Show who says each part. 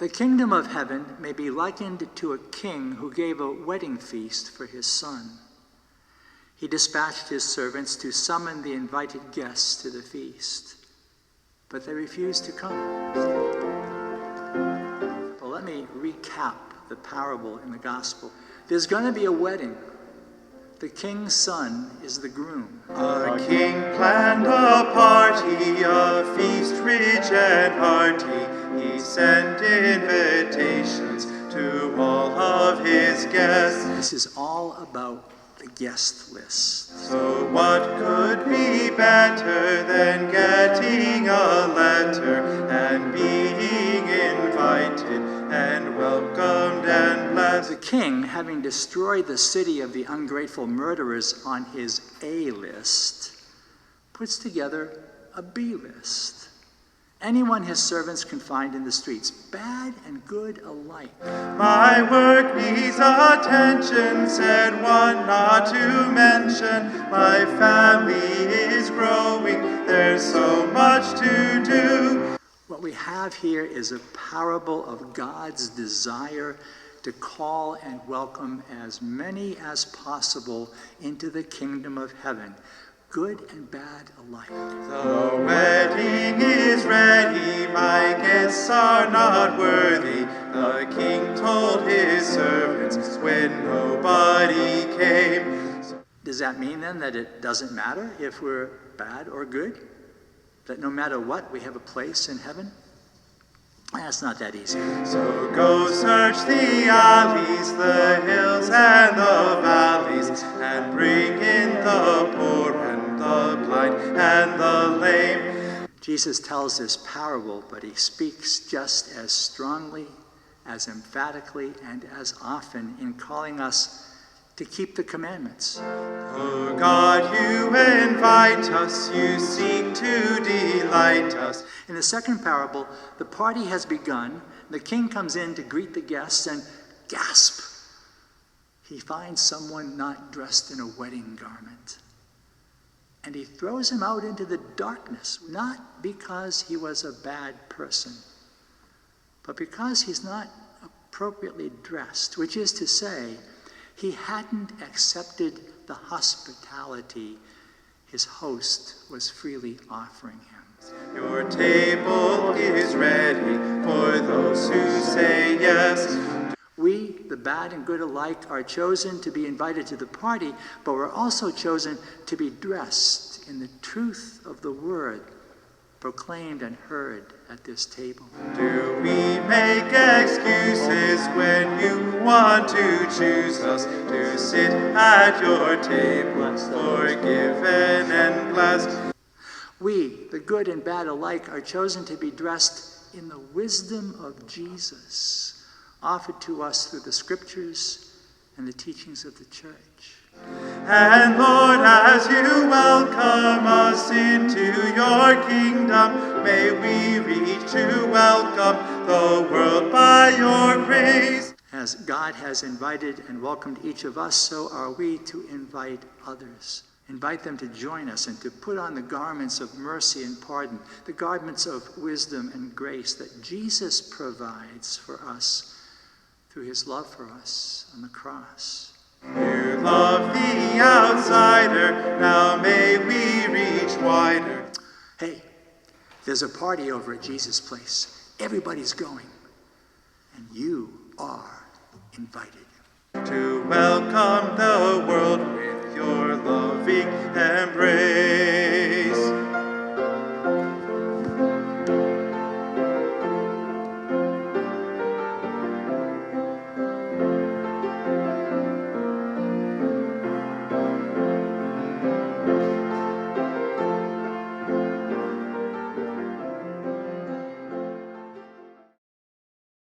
Speaker 1: The kingdom of heaven may be likened to a king who gave a wedding feast for his son. He dispatched his servants to summon the invited guests to the feast, but they refused to come. Well, let me recap the parable in the gospel. There's going to be a wedding. The king's son is the groom.
Speaker 2: A king planned a party, a feast rich and hearty. He sent invitations to all of his guests.
Speaker 1: This is all about the guest list.
Speaker 2: So what could be better than getting a letter and being invited and welcomed and blessed?
Speaker 1: The king, having destroyed the city of the ungrateful murderers on his A list, puts together a B list. Anyone his servants can find in the streets, bad and good alike.
Speaker 2: My work needs attention, said one, not to mention. My family is growing, there's so much to do.
Speaker 1: What we have here is a parable of God's desire to call and welcome as many as possible into the kingdom of heaven, good and bad alike.
Speaker 2: The wedding is ready, my guests are not worthy. The king told his servants when nobody came.
Speaker 1: Does that mean then that it doesn't matter if we're bad or good? That no matter what, we have a place in heaven? That's not that easy.
Speaker 2: So go search the alleys, the hills and the valleys, and bring in the poor and the blind and the lame.
Speaker 1: Jesus tells this parable, but he speaks just as strongly, as emphatically, and as often in calling us to keep the commandments.
Speaker 2: Oh God, you invite us, you seek to delight us.
Speaker 1: In the second parable, the party has begun. The king comes in to greet the guests and gasp! He finds someone not dressed in a wedding garment. And he throws him out into the darkness, not because he was a bad person, but because he's not appropriately dressed, which is to say, he hadn't accepted the hospitality his host was freely offering him.
Speaker 2: Your table is ready for those who say yes.
Speaker 1: We, the bad and good alike, are chosen to be invited to the party, but we're also chosen to be dressed in the truth of the word proclaimed and heard at this table.
Speaker 2: Do we make excuses when you want to choose us to sit at your table, forgiven and blessed?
Speaker 1: We, the good and bad alike, are chosen to be dressed in the wisdom of Jesus, offered to us through the scriptures and the teachings of the church.
Speaker 2: And Lord, as you welcome us into your kingdom, may we reach to welcome the world by your grace.
Speaker 1: As God has invited and welcomed each of us, so are we to invite others. Invite them to join us and to put on the garments of mercy and pardon, the garments of wisdom and grace that Jesus provides for us through his love for us on the cross.
Speaker 2: You love the outsider, now may we reach wider.
Speaker 1: Hey, there's a party over at Jesus' place. Everybody's going, and you are invited.
Speaker 2: To welcome the world.